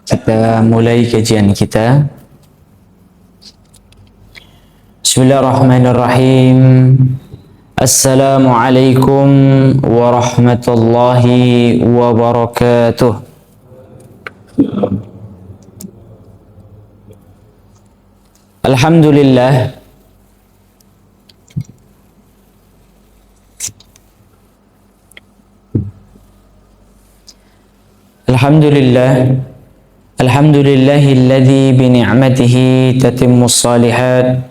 Kita mulai kajian kita. Bismillahirrahmanirrahim. Assalamualaikum warahmatullahi wabarakatuh. Alhamdulillah, Alhamdulillahilladzi bini'matihi tatimmus shalihat.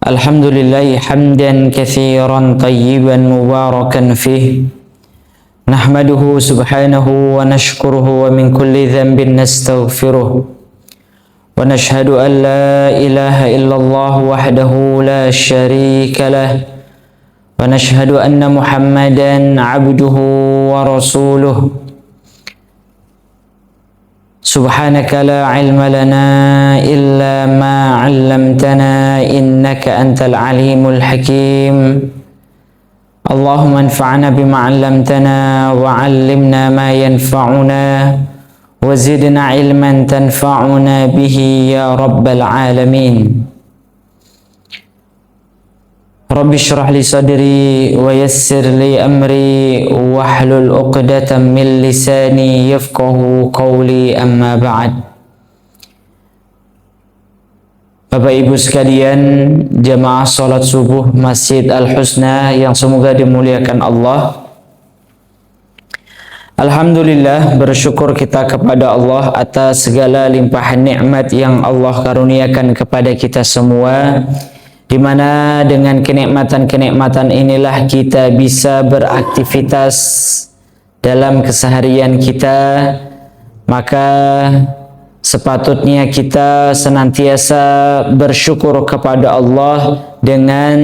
Alhamdulillahi hamdan katsiran tayyiban mubarakan fih. Nahmaduhu subhanahu wa nashkuruhu wa min kulli dhanbin nastaghfiruh. Wa nashhadu an la ilaha illallah wahdahu la syarika lah. Wa nashhadu anna Muhammadan abduhu wa rasuluh. Subhanaka la ilma lana illa ma 'allamtana innaka antal alimul hakim. Allahumma anfa'na bima 'allamtana wa 'allimna ma yanfa'una wa zidna ilman tanfa'una bihi ya rabbal alamin. Rabbi shrah li sadri wa yassir li amri wahlul 'uqdatam min lisani yafqahu qawli, amma ba'd. Bapak Ibu sekalian, jamaah salat subuh Masjid Al-Husna yang semoga dimuliakan Allah. Alhamdulillah, bersyukur kita kepada Allah atas segala limpahan nikmat yang Allah karuniakan kepada kita semua, di mana dengan kenikmatan-kenikmatan inilah kita bisa beraktivitas dalam keseharian kita. Maka sepatutnya kita senantiasa bersyukur kepada Allah dengan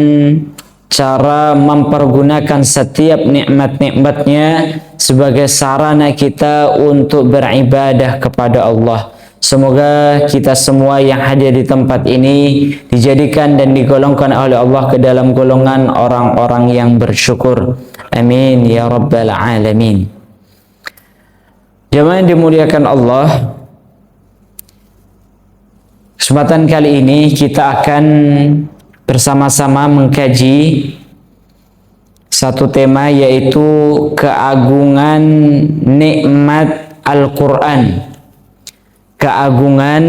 cara mempergunakan setiap nikmat-nikmatnya sebagai sarana kita untuk beribadah kepada Allah. Semoga kita semua yang hadir di tempat ini dijadikan dan digolongkan oleh Allah ke dalam golongan orang-orang yang bersyukur. Amin ya rabbal alamin. Jemaah yang dimuliakan Allah, kesempatan kali ini kita akan bersama-sama mengkaji satu tema, yaitu keagungan nikmat Al-Quran. Keagungan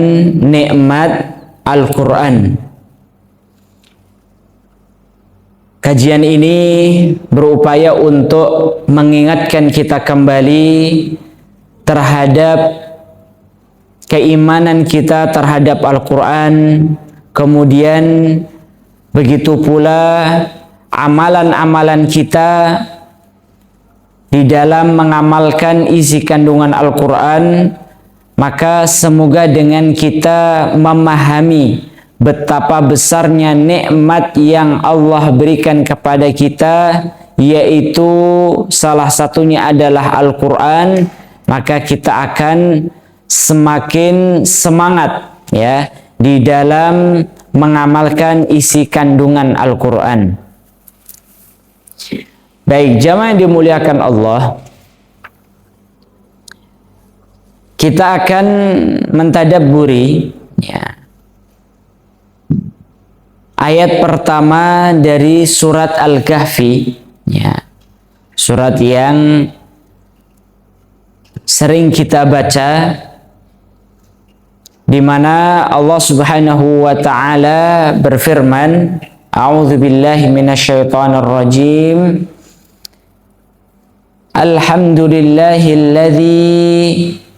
nikmat Al-Quran. Kajian ini berupaya untuk mengingatkan kita kembali terhadap keimanan kita terhadap Al-Quran. Kemudian begitu pula amalan-amalan kita di dalam mengamalkan isi kandungan Al-Quran. Maka semoga dengan kita memahami betapa besarnya nikmat yang Allah berikan kepada kita, yaitu salah satunya adalah Al-Quran, maka kita akan semakin semangat ya di dalam mengamalkan isi kandungan Al-Quran. Baik, jamaah yang dimuliakan Allah, kita akan mentadabburi ya, ayat pertama dari surat Al-Kahfi ya, surat yang sering kita baca, di mana Allah Subhanahu wa taala berfirman, A'udzubillahi minasyaitonir rajim. Alhamdulillahilladzi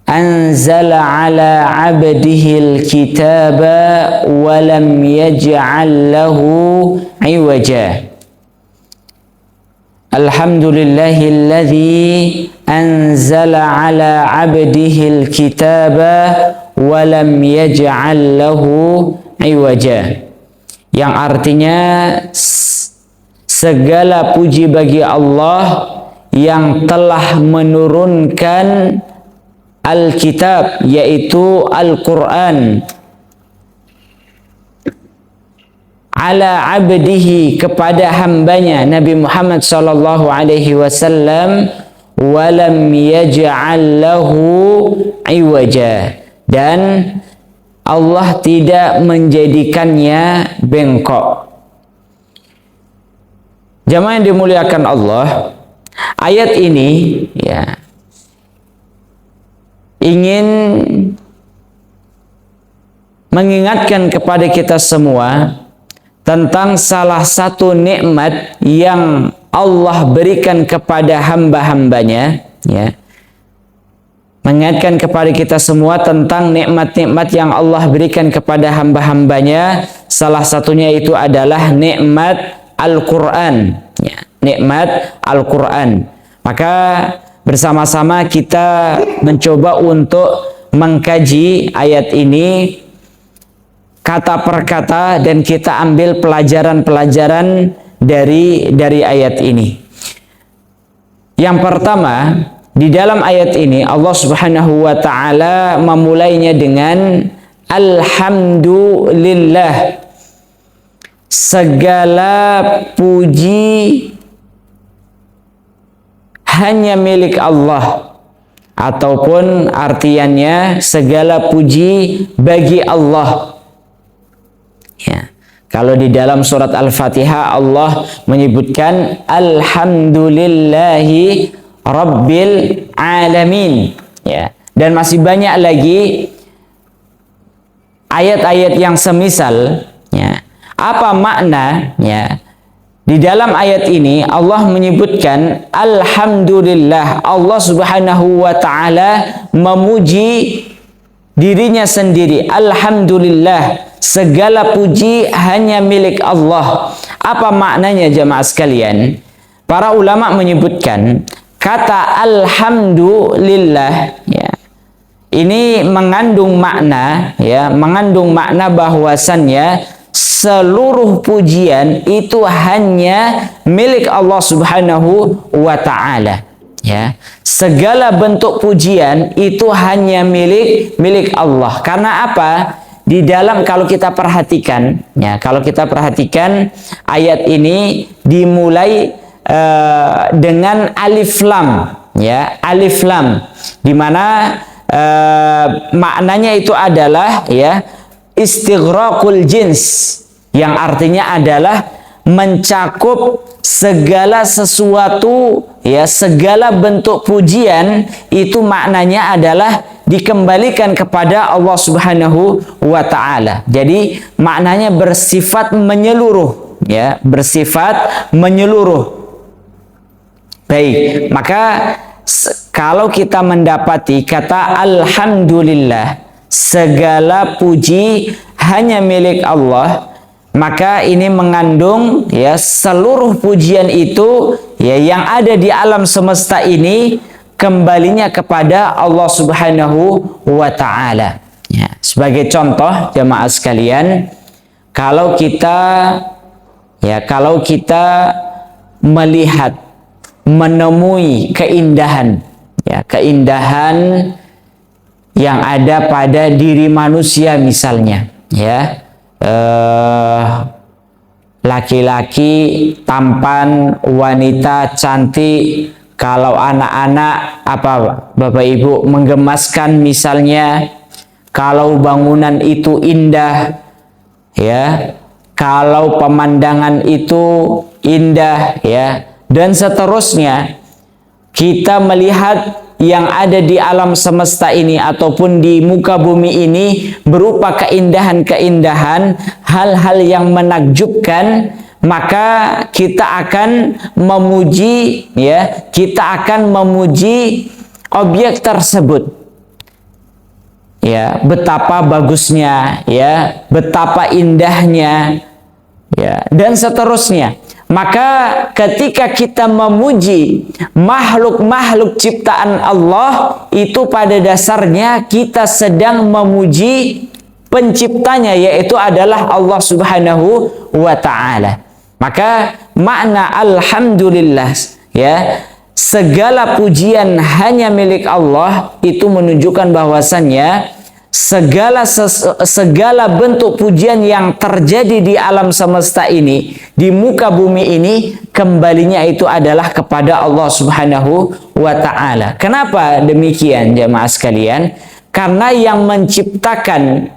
anzala ala abdihil kitaba wa lam yaj'al lahu iwaja. Alhamdulillahilladzi anzala ala abdihil kitaba wa lam yaj'al lahu iwaja. Yang artinya segala puji bagi Allah yang telah menurunkan Alkitab, yaitu Al-Quran, ala abdihi, kepada hambanya Nabi Muhammad sallallahu alaihi wasallam, wa lam yaj'al lahu iwaja, dan Allah tidak menjadikannya bengkok. Jamaah yang dimuliakan Allah, ayat ini ya ingin mengingatkan kepada kita semua tentang salah satu nikmat yang Allah berikan kepada hamba-hambanya, ya. Mengingatkan kepada kita semua tentang nikmat-nikmat yang Allah berikan kepada hamba-hambanya. Salah satunya itu adalah nikmat Al-Quran, ya. Nikmat Al-Quran. Maka bersama-sama kita mencoba untuk mengkaji ayat ini kata per kata, dan kita ambil pelajaran-pelajaran dari ayat ini. Yang pertama, di dalam ayat ini Allah Subhanahu wa taala memulainya dengan alhamdulillah. Segala puji hanya milik Allah, ataupun artiannya segala puji bagi Allah. Ya. Kalau di dalam surat Al-Fatihah Allah menyebutkan alhamdulillahi rabbil alamin, ya. Dan masih banyak lagi ayat-ayat yang semisal, ya. Apa makna, ya? Di dalam ayat ini Allah menyebutkan alhamdulillah, Allah Subhanahu wa taala memuji dirinya sendiri. Alhamdulillah, segala puji hanya milik Allah. Apa maknanya jamaah sekalian? Para ulama menyebutkan kata alhamdulillah, ya, ini mengandung makna, ya, mengandung makna bahwasannya seluruh pujian itu hanya milik Allah Subhanahu wa taala, ya. Segala bentuk pujian itu hanya milik Allah. Karena apa? Di dalam, kalau kita perhatikan, ya, kalau kita perhatikan ayat ini dimulai dengan alif lam, ya, alif lam, di mana maknanya itu adalah, ya, istighraqul jins, yang artinya adalah mencakup segala sesuatu, ya, segala bentuk pujian itu maknanya adalah dikembalikan kepada Allah Subhanahu wa taala. Jadi maknanya bersifat menyeluruh, ya, bersifat menyeluruh. Baik, maka kalau kita mendapati kata alhamdulillah, segala puji hanya milik Allah, maka ini mengandung, ya, seluruh pujian itu, ya, yang ada di alam semesta ini kembalinya kepada Allah Subhanahu wa taala. Ya, sebagai contoh jemaah sekalian, kalau kita melihat, menemui keindahan, ya, keindahan yang ada pada diri manusia, misalnya, ya, laki-laki tampan, wanita cantik, kalau anak-anak, apa, Bapak Ibu, menggemaskan misalnya, kalau bangunan itu indah, ya, kalau pemandangan itu indah, ya, dan seterusnya. Kita melihat yang ada di alam semesta ini ataupun di muka bumi ini berupa keindahan-keindahan, hal-hal yang menakjubkan, maka kita akan memuji, ya, kita akan memuji objek tersebut, ya, betapa bagusnya, ya, betapa indahnya, ya, dan seterusnya. Maka ketika kita memuji makhluk-makhluk ciptaan Allah, itu pada dasarnya kita sedang memuji penciptanya, yaitu adalah Allah Subhanahu wa ta'ala. Maka makna alhamdulillah, ya, segala pujian hanya milik Allah, itu menunjukkan bahwasannya segala bentuk pujian yang terjadi di alam semesta ini, di muka bumi ini, kembalinya itu adalah kepada Allah Subhanahu wa ta'ala. Kenapa demikian jemaah sekalian? Karena yang menciptakan,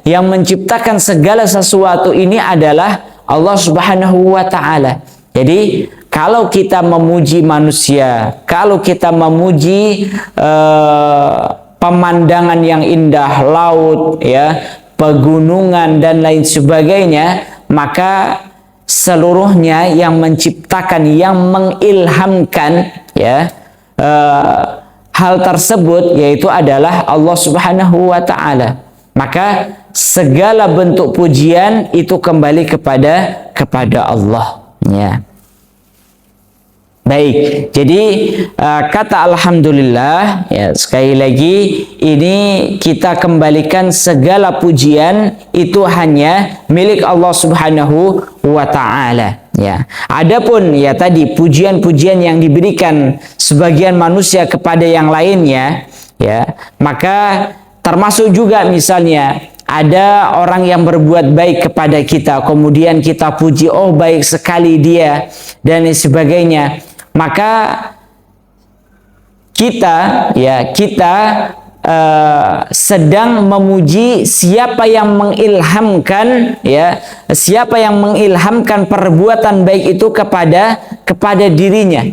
yang menciptakan segala sesuatu ini adalah Allah Subhanahu wa ta'ala. Jadi kalau kita memuji manusia, kalau kita memuji pemandangan yang indah, laut, pegunungan dan lain sebagainya, maka seluruhnya yang menciptakan, yang mengilhamkan hal tersebut yaitu adalah Allah Subhanahu wa ta'ala. Maka segala bentuk pujian itu kembali kepada Allah. Baik, jadi kata alhamdulillah, sekali lagi ini kita kembalikan segala pujian itu hanya milik Allah Subhanahu wa ta'ala. Adapun tadi pujian-pujian yang diberikan sebagian manusia kepada yang lainnya, maka termasuk juga misalnya ada orang yang berbuat baik kepada kita, kemudian kita puji, oh baik sekali dia dan sebagainya. Maka kita sedang memuji siapa yang mengilhamkan, siapa yang mengilhamkan perbuatan baik itu kepada dirinya,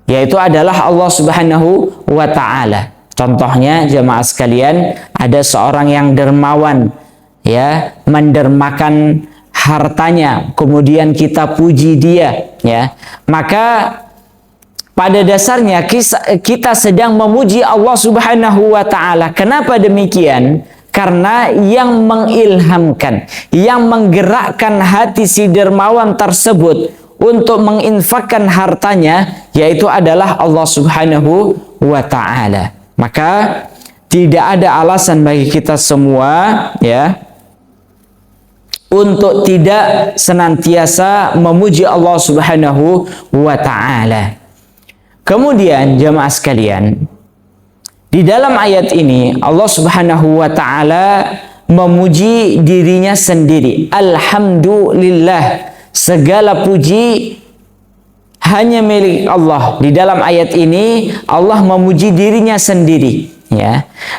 yaitu adalah Allah Subhanahu wa ta'ala. Contohnya jemaah sekalian, ada seorang yang dermawan, mendermakan hartanya, kemudian kita puji dia, maka pada dasarnya kita sedang memuji Allah Subhanahu wa ta'ala. Kenapa demikian? Karena yang mengilhamkan, yang menggerakkan hati si dermawan tersebut untuk menginfakkan hartanya, yaitu adalah Allah Subhanahu wa ta'ala. Maka tidak ada alasan bagi kita semua untuk tidak senantiasa memuji Allah Subhanahu wa ta'ala. Kemudian jemaah sekalian, di dalam ayat ini Allah Subhanahu wa ta'ala memuji dirinya sendiri. Alhamdulillah, segala puji hanya milik Allah. Di dalam ayat ini Allah memuji dirinya sendiri.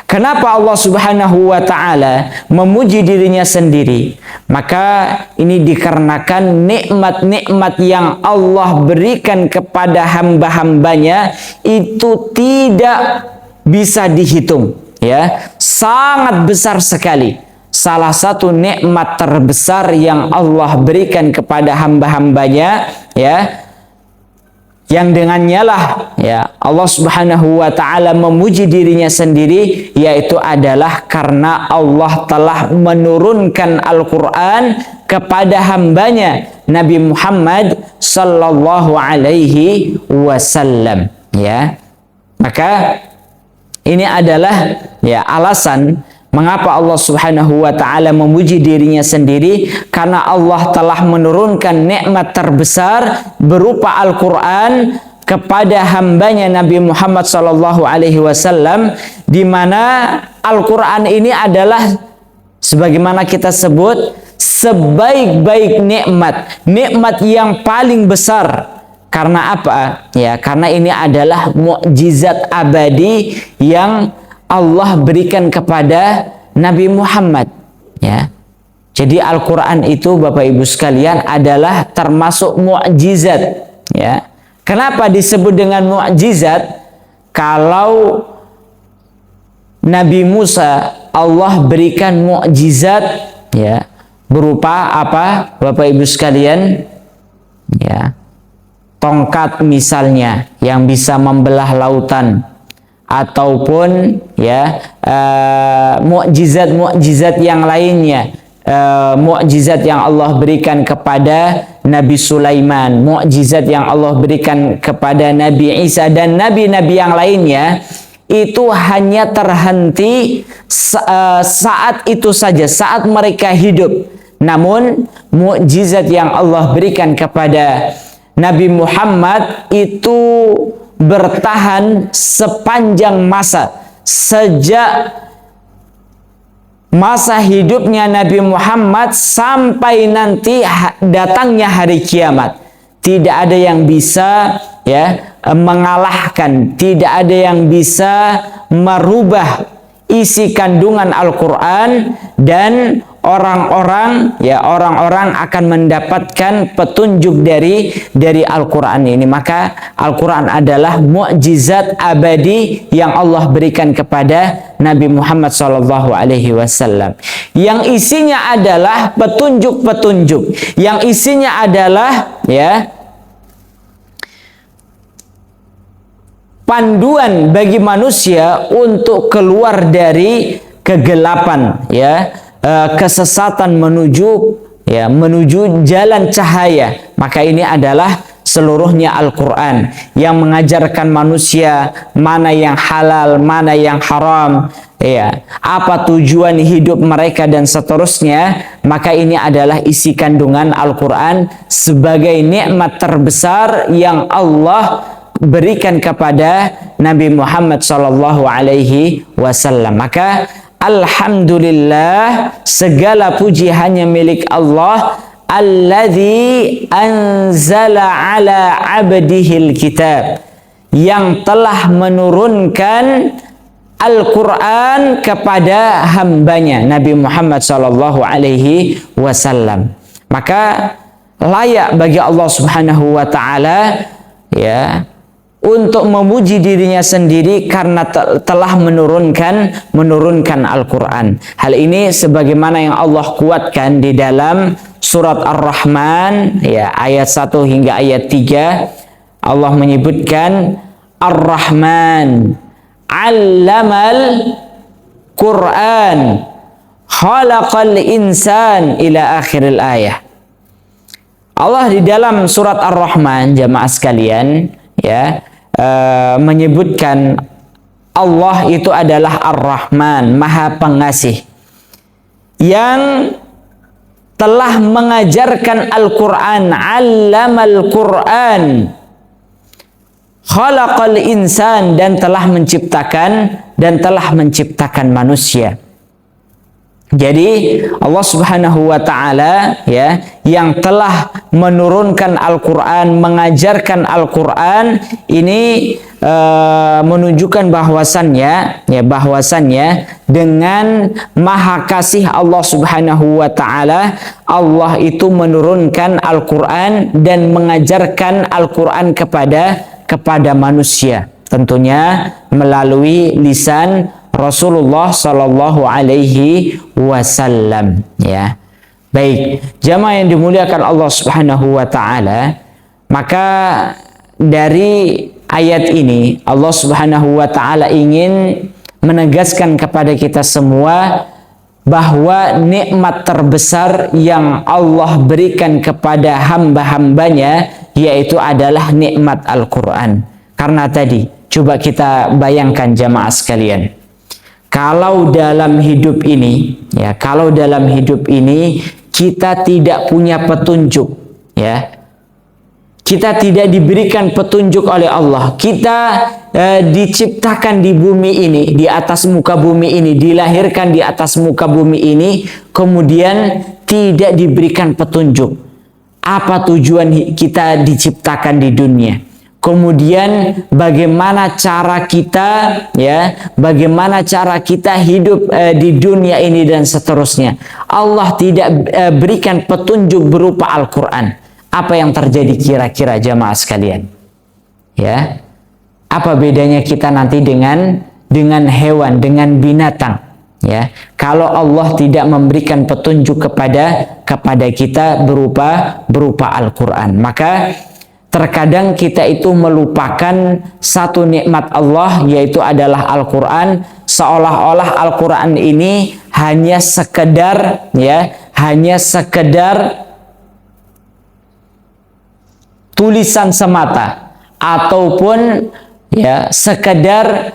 Kenapa Allah Subhanahu wa ta'ala memuji dirinya sendiri? Maka ini dikarenakan nikmat-nikmat yang Allah berikan kepada hamba-hambanya itu tidak bisa dihitung, sangat besar sekali. Salah satu nikmat terbesar yang Allah berikan kepada hamba-hambanya, yang dengannya lah Allah Subhanahu wa ta'ala memuji dirinya sendiri, yaitu adalah karena Allah telah menurunkan Al-Quran kepada hambanya Nabi Muhammad sallallahu alaihi wasallam. Maka ini adalah alasan mengapa Allah Subhanahu wa ta'ala memuji dirinya sendiri, karena Allah telah menurunkan nikmat terbesar berupa Al-Quran kepada hambanya Nabi Muhammad sallallahu alaihi wasallam, di mana Al-Quran ini adalah sebagaimana kita sebut sebaik-baik nikmat yang paling besar. Karena apa? Karena ini adalah mukjizat abadi yang Allah berikan kepada Nabi Muhammad. Jadi Al-Quran itu Bapak Ibu sekalian adalah termasuk mukjizat. Kenapa disebut dengan mukjizat? Kalau Nabi Musa Allah berikan mukjizat berupa apa Bapak Ibu sekalian? Tongkat misalnya yang bisa membelah lautan, ataupun mukjizat yang lainnya, mukjizat yang Allah berikan kepada Nabi Sulaiman, mukjizat yang Allah berikan kepada Nabi Isa dan nabi-nabi yang lainnya, itu hanya terhenti saat itu saja, saat mereka hidup. Namun mukjizat yang Allah berikan kepada Nabi Muhammad itu bertahan sepanjang masa, sejak masa hidupnya Nabi Muhammad sampai nanti datangnya hari kiamat. Tidak ada yang bisa mengalahkan, tidak ada yang bisa merubah isi kandungan Al-Quran, dan orang-orang akan mendapatkan petunjuk dari Al-Quran ini. Maka Al-Quran adalah mukjizat abadi yang Allah berikan kepada Nabi Muhammad SAW, yang isinya adalah petunjuk-petunjuk, yang isinya adalah panduan bagi manusia untuk keluar dari kegelapan, kesesatan menuju jalan cahaya. Maka ini adalah seluruhnya Al-Quran yang mengajarkan manusia mana yang halal, mana yang haram, apa tujuan hidup mereka dan seterusnya. Maka ini adalah isi kandungan Al-Quran sebagai nikmat terbesar yang Allah berikan kepada Nabi Muhammad SAW. Maka alhamdulillah, segala puji hanya milik Allah, alladzi anzala ala abdihil kitab, yang telah menurunkan Al-Quran kepada hambanya Nabi Muhammad SAW. Maka layak bagi Allah Subhanahu wa taala untuk memuji dirinya sendiri karena telah menurunkan Al-Quran. Hal ini sebagaimana yang Allah kuatkan di dalam surat Ar-Rahman ayat 1 hingga ayat 3. Allah menyebutkan Ar-Rahman 'allamal Quran khalaqal insan ila akhiril ayah. Allah di dalam surat Ar-Rahman, jamaah sekalian, menyebutkan Allah itu adalah Ar-Rahman, Maha Pengasih, yang telah mengajarkan Al-Quran, 'allamal Quran khalaqal insan, dan telah menciptakan manusia. Jadi Allah Subhanahu wa taala yang telah menurunkan Al-Quran, mengajarkan Al-Quran ini menunjukkan bahwasannya dengan maha kasih Allah Subhanahu wa taala, Allah itu menurunkan Al-Quran dan mengajarkan Al-Quran kepada manusia, tentunya melalui lisan Rasulullah Sallallahu Alaihi Wasallam. Baik, jamaah yang dimuliakan Allah Subhanahu Wa Taala, maka dari ayat ini Allah Subhanahu Wa Taala ingin menegaskan kepada kita semua bahwa nikmat terbesar yang Allah berikan kepada hamba-hambanya yaitu adalah nikmat Al-Quran. Karena tadi, coba kita bayangkan jamaah sekalian, kalau dalam hidup ini kita tidak punya petunjuk, kita tidak diberikan petunjuk oleh Allah, kita diciptakan di bumi ini, di atas muka bumi ini, dilahirkan di atas muka bumi ini, kemudian tidak diberikan petunjuk. Apa tujuan kita diciptakan di dunia? Kemudian bagaimana cara kita hidup di dunia ini dan seterusnya. Allah tidak berikan petunjuk berupa Al-Quran. Apa yang terjadi kira-kira jamaah sekalian? Apa bedanya kita nanti dengan hewan, dengan binatang? Kalau Allah tidak memberikan petunjuk kepada kita berupa Al-Quran, maka terkadang kita itu melupakan satu nikmat Allah, yaitu adalah Al-Quran, seolah-olah Al-Quran ini hanya sekedar tulisan semata, ataupun sekedar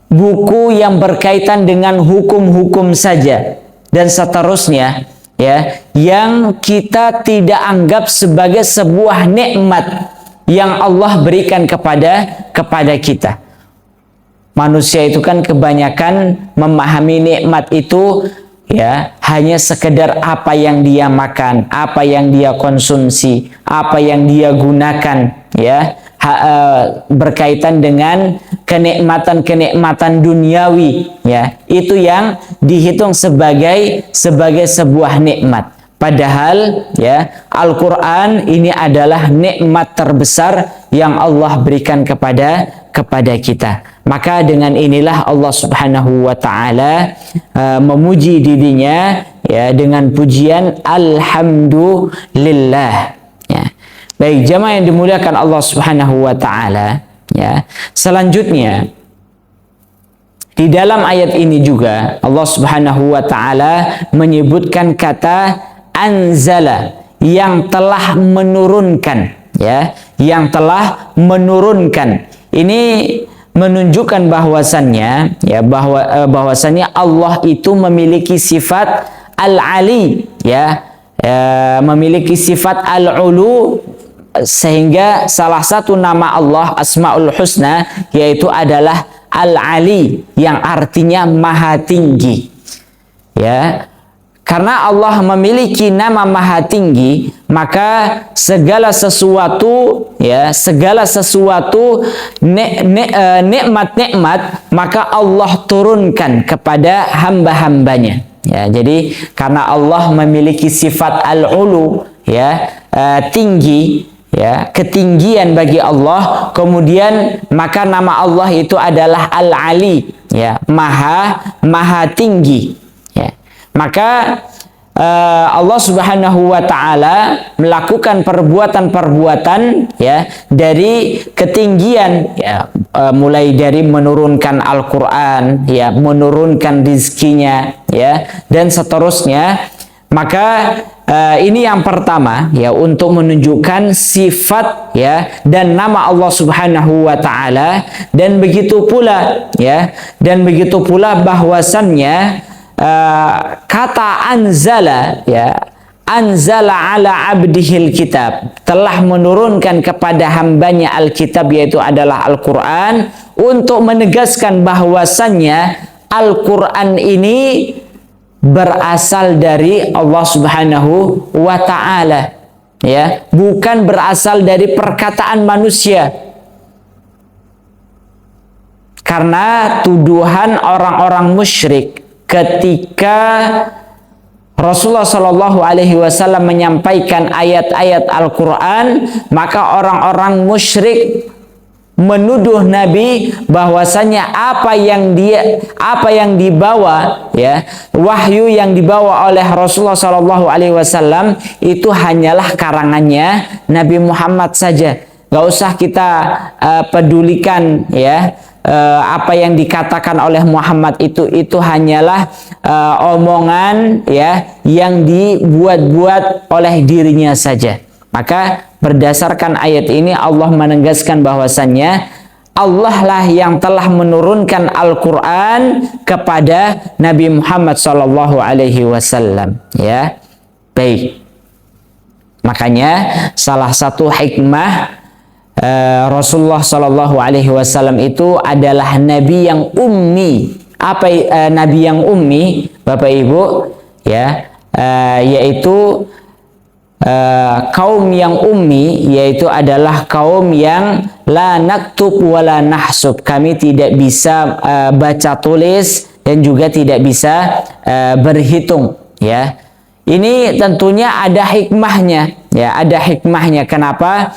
buku yang berkaitan dengan hukum-hukum saja dan seterusnya, yang kita tidak anggap sebagai sebuah nikmat yang Allah berikan kepada kita. Manusia itu kan kebanyakan memahami nikmat itu ya hanya sekedar apa yang dia makan, apa yang dia konsumsi, apa yang dia gunakan, ya berkaitan dengan kenikmatan duniawi, ya itu yang dihitung sebagai sebuah nikmat. Padahal ya Al-Quran ini adalah nikmat terbesar yang Allah berikan kepada kita. Maka dengan inilah Allah Subhanahu wa taala memuji dirinya ya dengan pujian alhamdulillah. Ya. Baik, jamaah yang dimuliakan Allah Subhanahu wa taala, ya. Selanjutnya di dalam ayat ini juga Allah Subhanahu wa taala menyebutkan kata anzala, yang telah menurunkan, ya, yang telah menurunkan. Ini menunjukkan bahwasannya ya bahwasannya Allah itu memiliki sifat al-ali, ya, memiliki sifat al-ulu, sehingga salah satu nama Allah Asmaul Husna yaitu adalah al-ali, yang artinya maha tinggi, ya. Karena Allah memiliki nama maha tinggi, maka segala sesuatu ya, segala sesuatu nikmat-nikmat maka Allah turunkan kepada hamba-hambanya. Ya, jadi karena Allah memiliki sifat al-ulu, ya, tinggi, ya, ketinggian bagi Allah, kemudian maka nama Allah itu adalah al-ali, ya, maha tinggi. Maka Allah Subhanahu wa taala melakukan perbuatan-perbuatan ya dari ketinggian, ya, mulai dari menurunkan Al-Qur'an, ya, menurunkan rizkinya, ya, dan seterusnya. Maka ini yang pertama ya untuk menunjukkan sifat ya dan nama Allah Subhanahu wa taala, dan begitu pula bahwasannya kata anzala, ya, anzala ala abdihil kitab, telah menurunkan kepada hambanya Alkitab, yaitu adalah Al-Quran, untuk menegaskan bahwasannya Al-Quran ini berasal dari Allah Subhanahu wa ta'ala, ya, bukan berasal dari perkataan manusia. Karena tuduhan orang-orang musyrik ketika Rasulullah Shallallahu Alaihi Wasallam menyampaikan ayat-ayat Al-Quran, maka orang-orang musyrik menuduh Nabi bahwasanya apa yang dibawa, ya, wahyu yang dibawa oleh Rasulullah Shallallahu Alaihi Wasallam itu hanyalah karangannya Nabi Muhammad saja. Gak usah kita pedulikan, ya, apa yang dikatakan oleh Muhammad itu hanyalah omongan, ya, yang dibuat-buat oleh dirinya saja. Maka berdasarkan ayat ini Allah menegaskan bahwasannya Allah lah yang telah menurunkan Al-Quran kepada Nabi Muhammad Sallallahu Alaihi Wasallam, ya. Baik, makanya salah satu hikmah Rasulullah Shallallahu Alaihi Wasallam itu adalah nabi yang ummi. Apa nabi yang ummi, Bapak Ibu? Ya, yaitu kaum yang ummi, yaitu adalah kaum yang la naktub wala nahsub. Kami tidak bisa baca tulis dan juga tidak bisa berhitung. Ya, ini tentunya ada hikmahnya. Ya, ada hikmahnya. Kenapa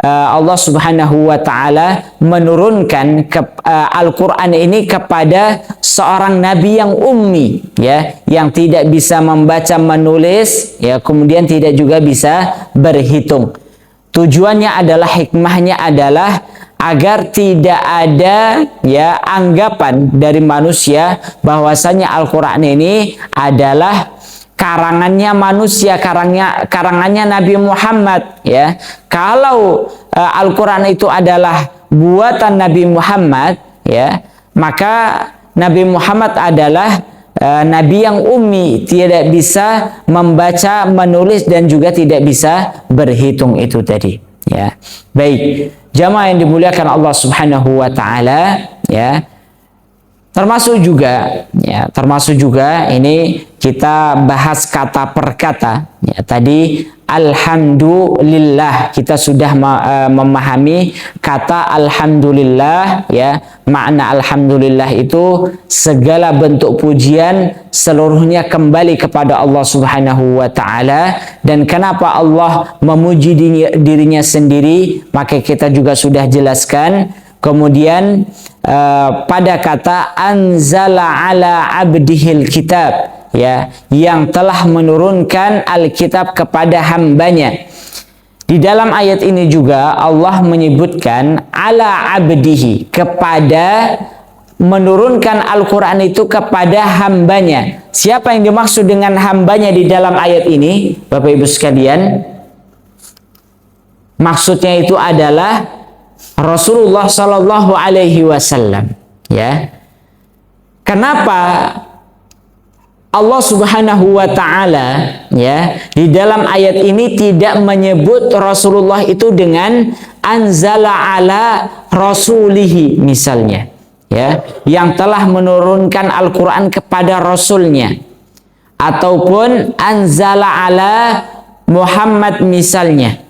Allah Subhanahu wa taala menurunkan Al-Qur'an ini kepada seorang nabi yang ummi, ya, yang tidak bisa membaca menulis, ya, kemudian tidak juga bisa berhitung. Tujuannya adalah, hikmahnya adalah agar tidak ada, ya, anggapan dari manusia bahwasanya Al-Qur'an ini adalah karangannya manusia, karangannya Nabi Muhammad, ya. Kalau Al-Quran itu adalah buatan Nabi Muhammad, ya, maka Nabi Muhammad adalah Nabi yang ummi, tidak bisa membaca, menulis, dan juga tidak bisa berhitung itu tadi, ya. Baik, jamaah yang dimuliakan Allah Subhanahu wa taala, ya. Termasuk juga ini kita bahas kata per kata. Ya, tadi alhamdulillah, kita sudah memahami kata alhamdulillah, ya. Makna alhamdulillah itu segala bentuk pujian seluruhnya kembali kepada Allah Subhanahu wa taala. Dan kenapa Allah memuji dirinya sendiri, maka kita juga sudah jelaskan. Kemudian pada kata anzala ala abdihil kitab, ya, yang telah menurunkan Alkitab kepada hambanya. Di dalam ayat ini juga Allah menyebutkan ala abdihi, kepada menurunkan Al-Quran itu kepada hambanya. Siapa yang dimaksud dengan hambanya di dalam ayat ini, Bapak Ibu sekalian? Maksudnya itu adalah Rasulullah Sallallahu Alaihi Wasallam, ya. Kenapa Allah Subhanahu wa taala, ya, di dalam ayat ini tidak menyebut Rasulullah itu dengan anzala ala rasulihi misalnya, ya, yang telah menurunkan Al-Qur'an kepada rasulnya, ataupun anzala ala Muhammad misalnya.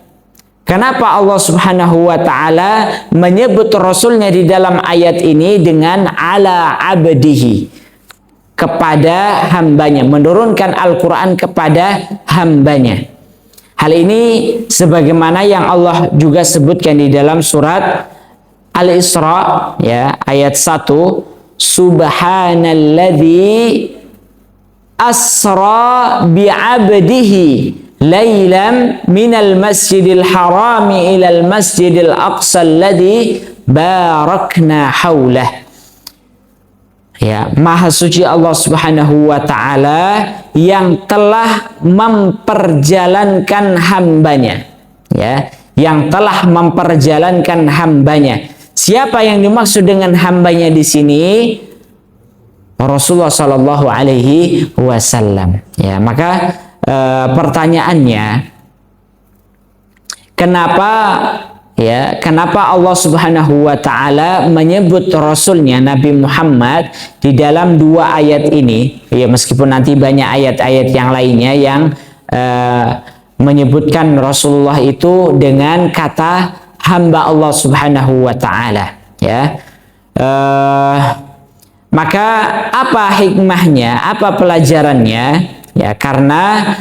Kenapa Allah Subhanahu wa taala menyebut rasulnya di dalam ayat ini dengan ala abdihi, kepada hambanya, menurunkan Al-Quran kepada hambanya? Hal ini sebagaimana yang Allah juga sebutkan di dalam surat Al-Isra, ya, ayat 1, subhanalladzi asra bi'abdihi laylam minal masjidil harami ilal masjidil aqsa alladzi barakna haulah. Ya, maha suci Allah Subhanahu wa taala yang telah memperjalankan hambanya, ya, yang telah memperjalankan hambanya. Siapa yang dimaksud dengan hambanya di sini? Rasulullah Sallallahu Alaihi Wasallam. Ya, maka pertanyaannya, kenapa Allah Subhanahu wa taala menyebut rasulnya Nabi Muhammad di dalam dua ayat ini? Ya, meskipun nanti banyak ayat-ayat yang lainnya yang menyebutkan Rasulullah itu dengan kata hamba Allah Subhanahu wa taala, ya. Maka apa hikmahnya, apa pelajarannya? Ya, karena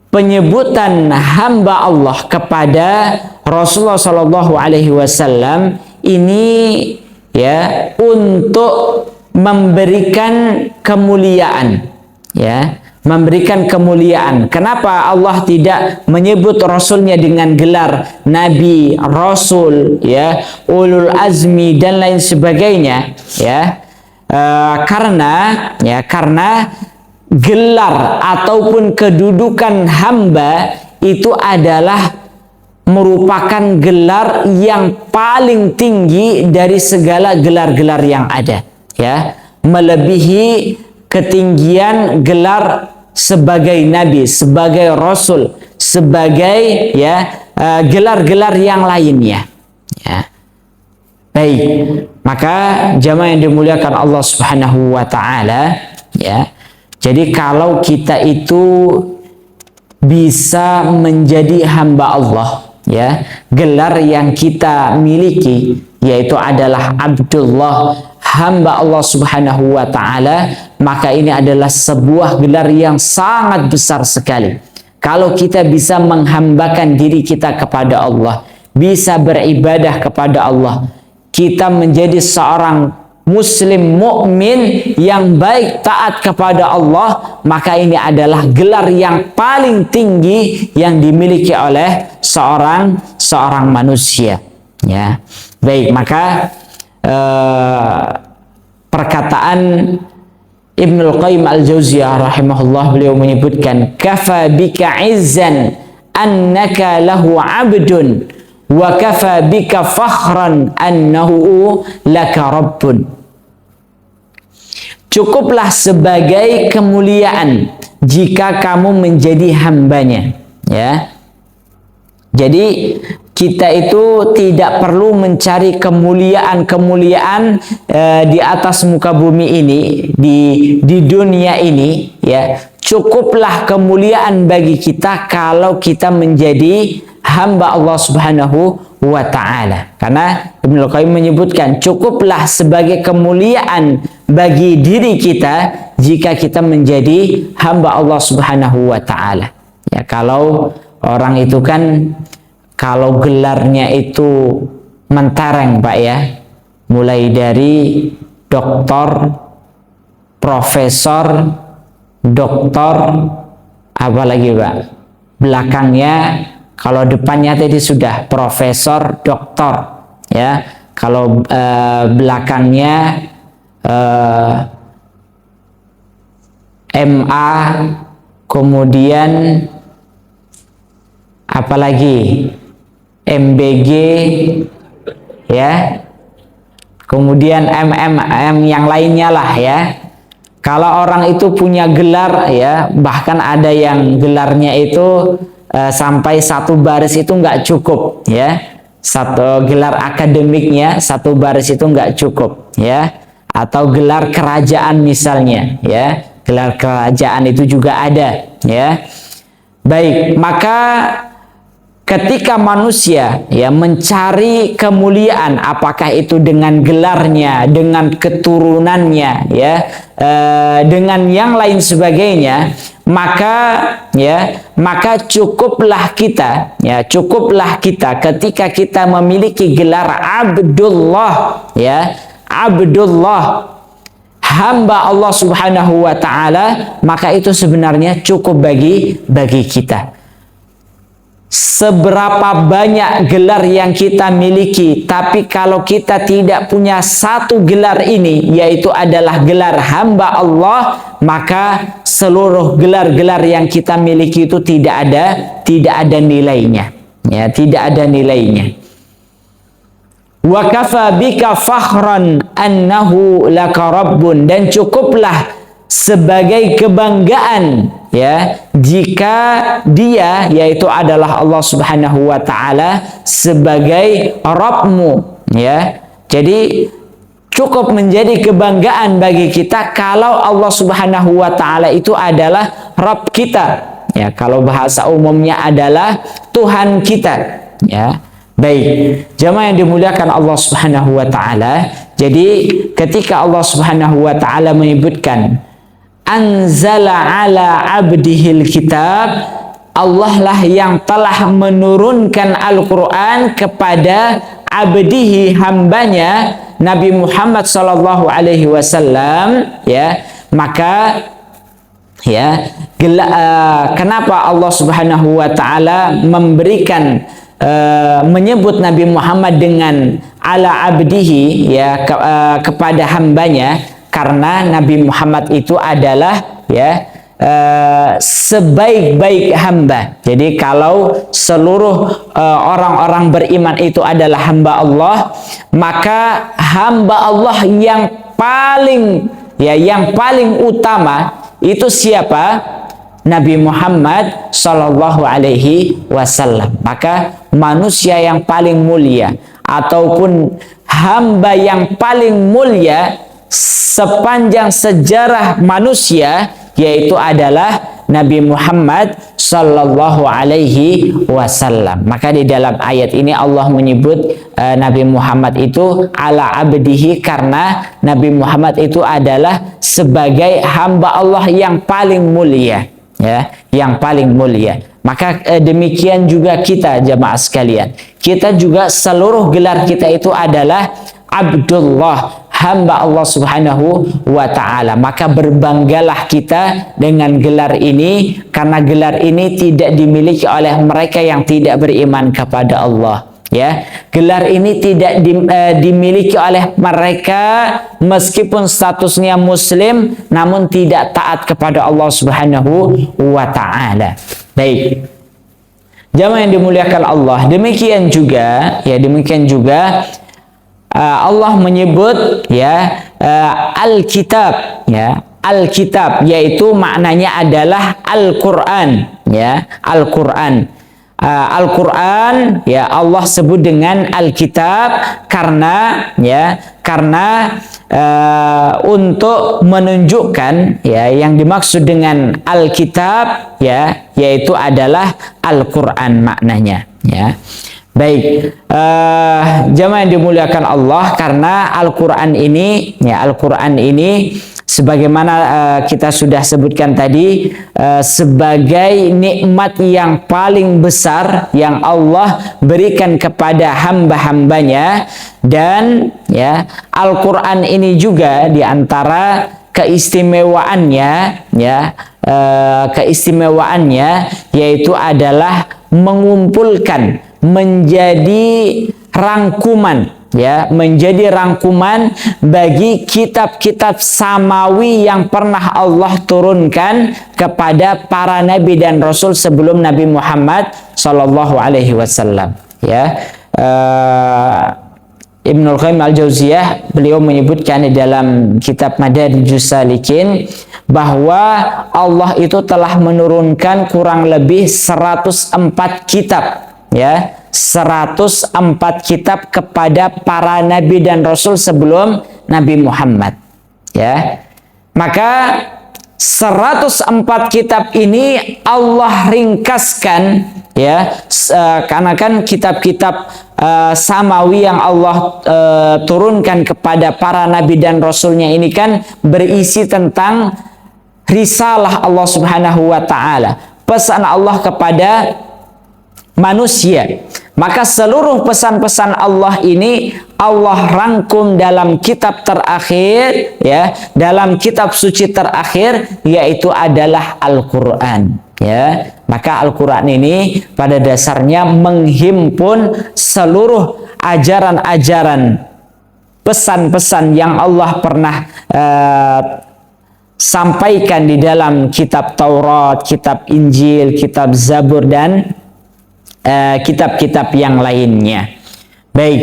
penyebutan hamba Allah kepada Rasulullah Shallallahu Alaihi Wasallam ini, ya, untuk memberikan kemuliaan, ya, memberikan kemuliaan. Kenapa Allah tidak menyebut Rasulnya dengan gelar Nabi, Rasul, ya, Ulul Azmi dan lain sebagainya, ya? Karena gelar ataupun kedudukan hamba itu adalah merupakan gelar yang paling tinggi dari segala gelar-gelar yang ada, ya, melebihi ketinggian gelar sebagai nabi, sebagai rasul, sebagai, ya, gelar-gelar yang lainnya, ya. Baik, maka jamaah yang dimuliakan Allah Subhanahu wa taala, ya. Jadi kalau kita itu bisa menjadi hamba Allah, ya, gelar yang kita miliki yaitu adalah Abdullah, hamba Allah Subhanahu wa taala, maka ini adalah sebuah gelar yang sangat besar sekali. Kalau kita bisa menghambakan diri kita kepada Allah, bisa beribadah kepada Allah, kita menjadi seorang muslim mukmin yang baik, taat kepada Allah, maka ini adalah gelar yang paling tinggi yang dimiliki oleh seorang manusia, ya. Baik, maka perkataan Ibnul Qayyim Al-Jauziyah rahimahullah, beliau menyebutkan kafa bika izzan annaka lahu abdun wa kafa bika fakhran annahu laka rabbun. Cukuplah sebagai kemuliaan jika kamu menjadi hambanya, ya. Jadi kita itu tidak perlu mencari kemuliaan-kemuliaan di atas muka bumi ini, di dunia ini, ya. Cukuplah kemuliaan bagi kita kalau kita menjadi hamba Allah Subhanahu wa ta'ala. Karena Ibnu Qayyim menyebutkan cukuplah sebagai kemuliaan bagi diri kita jika kita menjadi hamba Allah Subhanahu wa ta'ala. Ya, kalau orang itu kan kalau gelarnya itu mentereng, Pak, ya. Mulai dari doktor, profesor, doktor, apalagi, Pak? Belakangnya, kalau depannya tadi sudah profesor, doktor, ya. Kalau belakangnya MA, kemudian apalagi MBG, ya, kemudian MM yang lainnya lah, ya. Kalau orang itu punya gelar, ya, bahkan ada yang gelarnya itu sampai satu baris itu nggak cukup, ya. Satu gelar akademiknya satu baris itu nggak cukup, ya. Atau gelar kerajaan misalnya, ya. Gelar kerajaan itu juga ada, ya. Baik, maka ketika manusia, ya, mencari kemuliaan, apakah itu dengan gelarnya, dengan keturunannya, ya, dengan yang lain sebagainya, maka, ya, maka cukuplah kita, ya, cukuplah kita ketika kita memiliki gelar Abdullah, ya, Abdullah, hamba Allah Subhanahu wa ta'ala, maka itu sebenarnya cukup bagi kita. Seberapa banyak gelar yang kita miliki, tapi kalau kita tidak punya satu gelar ini, yaitu adalah gelar hamba Allah, maka seluruh gelar-gelar yang kita miliki itu tidak ada nilainya, ya, tidak ada nilainya. Wa kafa bika fakhran annahu laka rabbun, dan cukuplah sebagai kebanggaan, ya, jika dia, yaitu adalah Allah Subhanahu wa ta'ala, sebagai Rabbmu, ya. Jadi cukup menjadi kebanggaan bagi kita kalau Allah Subhanahu wa ta'ala itu adalah Rabb kita, ya. Kalau bahasa umumnya adalah Tuhan kita, ya. Baik, jamaah yang dimuliakan Allah Subhanahu wa ta'ala, jadi ketika Allah Subhanahu wa ta'ala menyebutkan anzala ala abdihil kitab, Allah lah yang telah menurunkan Al-Quran kepada abdihi, hambanya Nabi Muhammad sallallahu alaihi wasallam, ya. Maka, ya, kenapa Allah Subhanahu wa ta'ala memberikan menyebut Nabi Muhammad dengan ala abdihi, ya, kepada hambanya? Karena Nabi Muhammad itu adalah, ya, sebaik-baik hamba. Jadi kalau seluruh orang-orang beriman itu adalah hamba Allah, maka hamba Allah yang paling, ya, yang paling utama itu siapa? Nabi Muhammad sallallahu alaihi wasallam. Maka manusia yang paling mulia ataupun hamba yang paling mulia sepanjang sejarah manusia, yaitu adalah Nabi Muhammad sallallahu alaihi wasallam. Maka di dalam ayat ini Allah menyebut Nabi Muhammad itu ala abdihi, karena Nabi Muhammad itu adalah sebagai hamba Allah yang paling mulia, ya, yang paling mulia. Maka demikian juga kita, jamaah sekalian, kita juga seluruh gelar kita itu adalah Abdullah, hamba Allah Subhanahu wa ta'ala. Maka berbanggalah kita dengan gelar ini, karena gelar ini tidak dimiliki oleh mereka yang tidak beriman kepada Allah, ya. Gelar ini tidak dimiliki oleh mereka meskipun statusnya muslim namun tidak taat kepada Allah Subhanahu wa ta'ala. Baik, jamaah yang dimuliakan Allah, demikian juga, ya, demikian juga Allah menyebut, ya, Alkitab, ya, Alkitab, yaitu maknanya adalah Al-Quran, ya, Al-Quran. Al-Quran ya Allah sebut dengan Alkitab karena untuk menunjukkan ya yang dimaksud dengan Alkitab ya yaitu adalah Al-Quran maknanya ya. Baik, jamaah yang dimuliakan Allah, karena Al-Quran ini sebagaimana kita sudah sebutkan tadi sebagai nikmat yang paling besar yang Allah berikan kepada hamba-hambanya, dan ya Al-Quran ini juga diantara keistimewaannya yaitu adalah mengumpulkan menjadi rangkuman bagi kitab-kitab samawi yang pernah Allah turunkan kepada para nabi dan rasul sebelum Nabi Muhammad sallallahu alaihi wasallam ya. Ibnul Qayyim Al-Jauziyah beliau menyebutkan di dalam kitab Madarijus Salikin bahwa Allah itu telah menurunkan kurang lebih 104 kitab ya, 104 kitab kepada para nabi dan rasul sebelum Nabi Muhammad ya. Maka 104 kitab ini Allah ringkaskan ya, karena kan kitab-kitab samawi yang Allah turunkan kepada para nabi dan rasulnya ini kan berisi tentang risalah Allah Subhanahu wa taala, pesan Allah kepada manusia. Maka seluruh pesan-pesan Allah ini Allah rangkum dalam kitab terakhir ya, dalam kitab suci terakhir, yaitu adalah Al-Quran ya. Maka Al-Quran ini pada dasarnya menghimpun seluruh ajaran-ajaran, pesan-pesan yang Allah pernah sampaikan di dalam kitab Taurat, kitab Injil, kitab Zabur, dan kitab-kitab yang lainnya. Baik,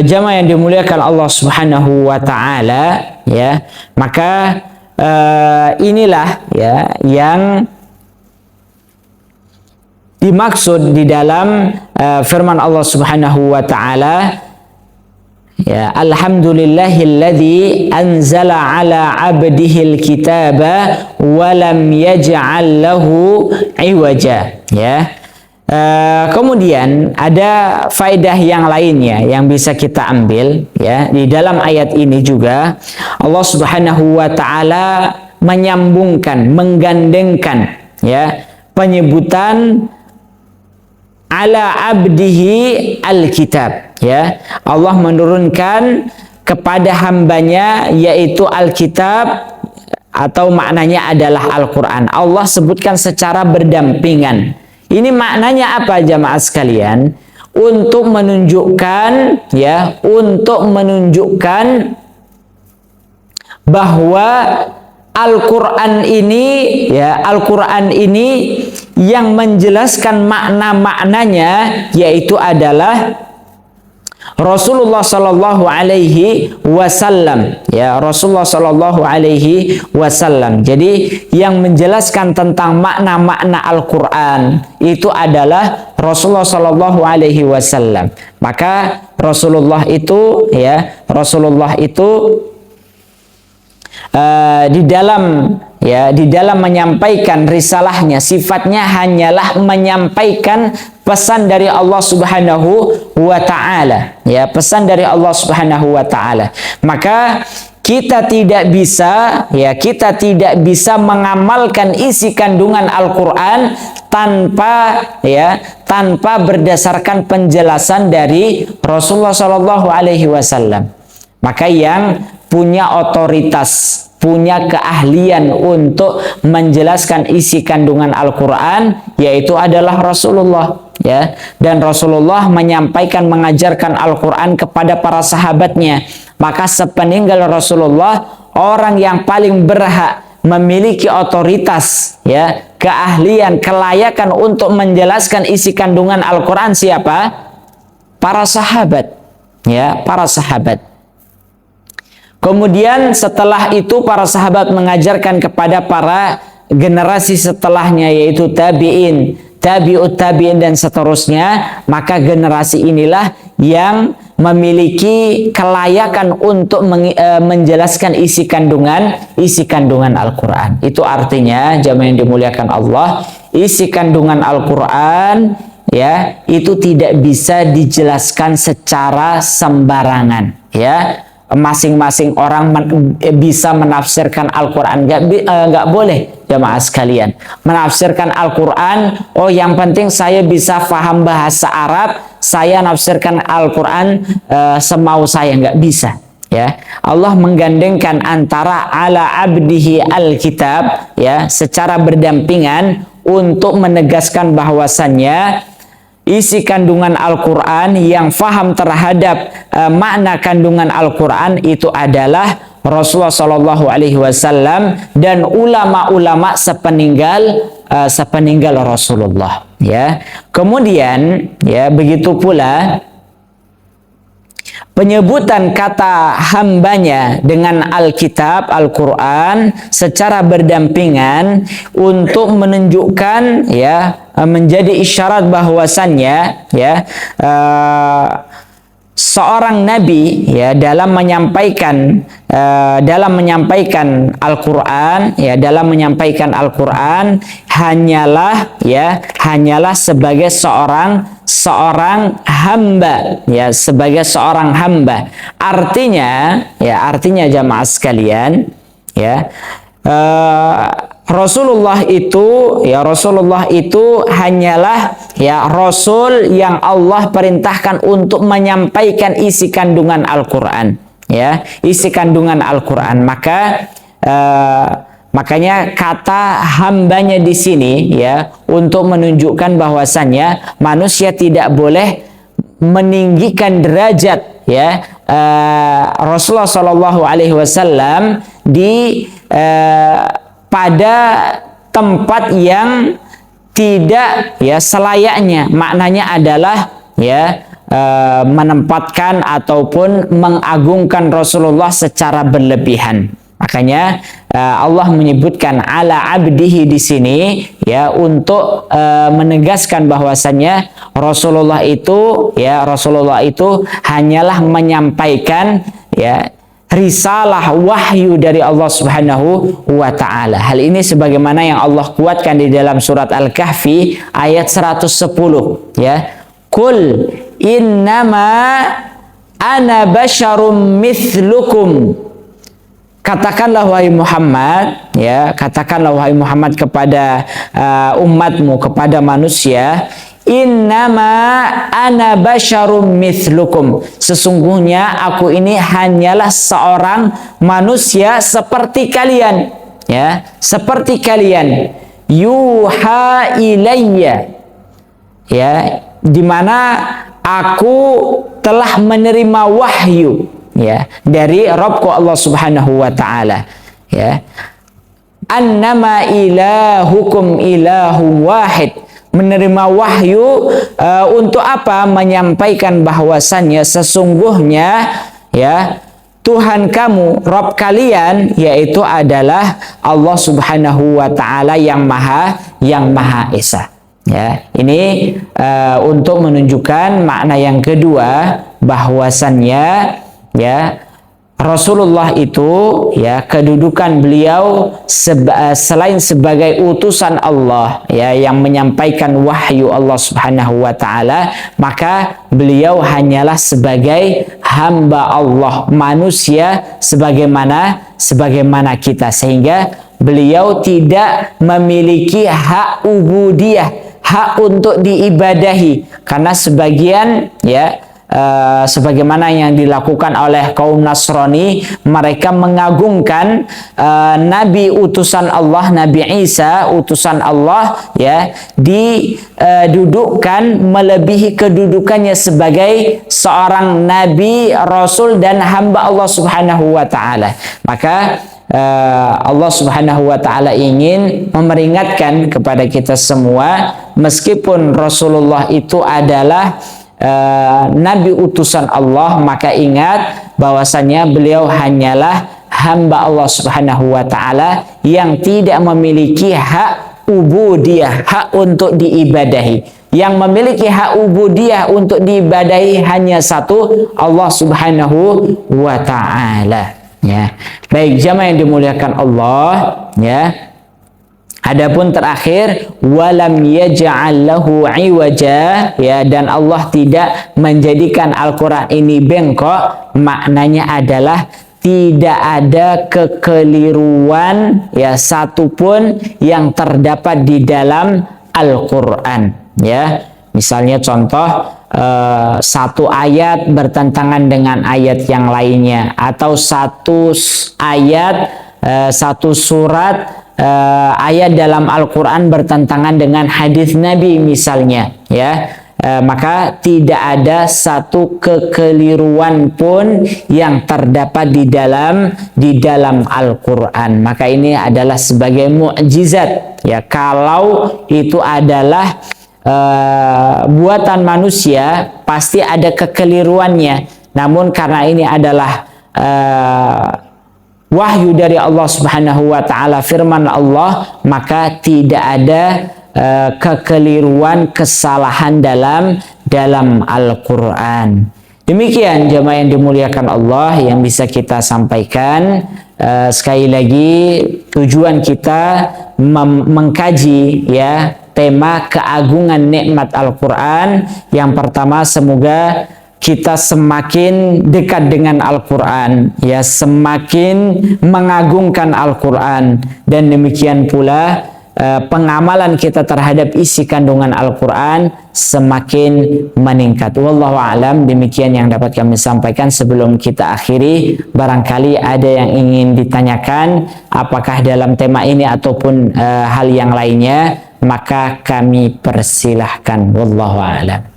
jamaah yang dimuliakan Allah Subhanahu wa taala ya. Maka inilah ya yang dimaksud di dalam firman Allah Subhanahu wa taala ya, alhamdulillahilladzi anzala ala abdihil kitaba wa lam yaj'al lahu iwaja ya. Kemudian ada faedah yang lainnya yang bisa kita ambil ya, di dalam ayat ini juga Allah Subhanahu wa taala menyambungkan, menggandengkan ya penyebutan ala abdihi alkitab ya. Allah menurunkan kepada hambanya yaitu Alkitab, atau maknanya adalah Al-Quran. Allah sebutkan secara berdampingan. Ini maknanya apa jamaah sekalian? Untuk menunjukkan ya, untuk menunjukkan bahwa Al-Quran ini ya, Al-Quran ini yang menjelaskan makna-maknanya yaitu adalah Rasulullah Shallallahu Alaihi Wasallam ya, Rasulullah Shallallahu Alaihi Wasallam. Jadi yang menjelaskan tentang makna-makna Al-Quran itu adalah Rasulullah Shallallahu Alaihi Wasallam. Maka Rasulullah itu ya, Rasulullah itu di dalam menyampaikan risalahnya, sifatnya hanyalah menyampaikan pesan dari Allah Subhanahu wa taala ya, pesan dari Allah Subhanahu wa taala. Maka kita tidak bisa mengamalkan isi kandungan Al-Quran tanpa berdasarkan penjelasan dari Rasulullah Shallallahu Alaihi Wasallam. Maka yang punya otoritas, punya keahlian untuk menjelaskan isi kandungan Al-Quran yaitu adalah Rasulullah ya. Dan Rasulullah menyampaikan, mengajarkan Al-Quran kepada para sahabatnya. Maka sepeninggal Rasulullah, orang yang paling berhak memiliki otoritas ya, keahlian, kelayakan untuk menjelaskan isi kandungan Al-Quran siapa? Para sahabat ya, para sahabat. Kemudian setelah itu para sahabat mengajarkan kepada para generasi setelahnya yaitu tabi'in. tabi'ut tabi'in dan seterusnya, maka generasi inilah yang memiliki kelayakan untuk menjelaskan isi kandungan Al-Quran. Itu artinya jamaah yang dimuliakan Allah, isi kandungan Al-Quran ya itu tidak bisa dijelaskan secara sembarangan ya. Masing-masing orang bisa menafsirkan Al-Quran, nggak boleh jamaah sekalian menafsirkan Al-Quran. Oh, yang penting saya bisa paham bahasa Arab, saya nafsirkan Al-Quran semau saya, nggak bisa ya. Allah menggandengkan antara ala abdihi al-kitab ya secara berdampingan untuk menegaskan bahwasannya isi kandungan Al-Quran yang faham terhadap makna kandungan Al-Quran itu adalah Rasulullah Shallallahu Alaihi Wasallam dan ulama-ulama sepeninggal Rasulullah ya. Kemudian ya begitu pula penyebutan kata hambanya dengan Alkitab, Al-Quran secara berdampingan untuk menunjukkan ya, menjadi isyarat bahwasannya ya seorang nabi ya dalam menyampaikan Al-Quran ya, dalam menyampaikan Al-Quran hanyalah sebagai seorang hamba ya, sebagai seorang hamba. Artinya jamaah sekalian ya, Rasulullah itu hanyalah ya rasul yang Allah perintahkan untuk menyampaikan isi kandungan Al-Quran ya, isi kandungan Al-Quran. Makanya kata hambanya di sini ya untuk menunjukkan bahwasannya manusia tidak boleh meninggikan derajat ya Rasulullah Shallallahu Alaihi Wasallam di pada tempat yang tidak ya selayaknya. Maknanya adalah ya menempatkan ataupun mengagungkan Rasulullah secara berlebihan. Makanya Allah menyebutkan ala abdihi di sini ya untuk menegaskan bahwasannya Rasulullah itu hanyalah menyampaikan ya risalah wahyu dari Allah Subhanahu wa taala. Hal ini sebagaimana yang Allah kuatkan di dalam surat Al-Kahfi ayat 110 ya. Qul innama ana basyarum mithlukum. Katakanlah wahai Muhammad ya, katakanlah wahai Muhammad kepada umatmu, kepada manusia, innama ana basyarum mithlukum, sesungguhnya aku ini hanyalah seorang manusia seperti kalian ya, seperti kalian. Yuha ilayya ya, dimana aku telah menerima wahyu ya dari Rabbku Allah Subhanahu wa taala ya, annama ilahukum ilahu wahid, menerima wahyu untuk apa? Menyampaikan bahwasannya sesungguhnya ya Tuhan kamu, Rabb kalian yaitu adalah Allah Subhanahu wa taala yang Maha Esa. Ya, ini untuk menunjukkan makna yang kedua bahwasannya ya Rasulullah itu ya kedudukan beliau selain sebagai utusan Allah ya yang menyampaikan wahyu Allah Subhanahu wa taala, maka beliau hanyalah sebagai hamba Allah, manusia sebagaimana kita, sehingga beliau tidak memiliki hak ubudiyah, hak untuk diibadahi, karena sebagian ya sebagaimana yang dilakukan oleh kaum Nasrani, mereka mengagungkan Nabi utusan Allah, Nabi Isa utusan Allah ya, didudukkan melebihi kedudukannya sebagai seorang Nabi, Rasul dan hamba Allah Subhanahu wa taala. Maka Allah Subhanahu wa taala ingin memperingatkan kepada kita semua, meskipun Rasulullah itu adalah Nabi utusan Allah, maka ingat bahwasanya beliau hanyalah hamba Allah Subhanahu wa taala yang tidak memiliki hak ubudiyah, hak untuk diibadahi. Yang memiliki hak ubudiyah untuk diibadahi hanya satu, Allah Subhanahu wa taala. Ya. Baik, jamaah yang dimuliakan Allah, ya. Adapun terakhir, walam yaj'al lahu iwaja, ya, dan Allah tidak menjadikan Al-Qur'an ini bengkok, maknanya adalah tidak ada kekeliruan, ya, satupun yang terdapat di dalam Al-Qur'an, ya. Misalnya contoh, satu ayat bertentangan dengan ayat yang lainnya, atau satu ayat, satu surat, ayat dalam Al-Quran bertentangan dengan hadis Nabi misalnya, ya. Maka tidak ada satu kekeliruan pun yang terdapat di dalam Al-Quran. Maka ini adalah sebagai mukjizat, ya. Kalau itu adalah buatan manusia, pasti ada kekeliruannya. Namun karena ini adalah wahyu dari Allah Subhanahu wa taala, firman Allah, maka tidak ada kekeliruan, kesalahan dalam Al-Qur'an. Demikian jemaah yang dimuliakan Allah yang bisa kita sampaikan. Sekali lagi, tujuan kita mengkaji, ya, tema keagungan nikmat Al-Qur'an. Yang pertama, semoga kita semakin dekat dengan Al-Quran, ya, semakin mengagungkan Al-Quran, dan demikian pula pengamalan kita terhadap isi kandungan Al-Quran semakin meningkat. Wallahu a'lam, demikian yang dapat kami sampaikan. Sebelum kita akhiri, barangkali ada yang ingin ditanyakan, apakah dalam tema ini ataupun hal yang lainnya, maka kami persilahkan. Wallahu a'lam.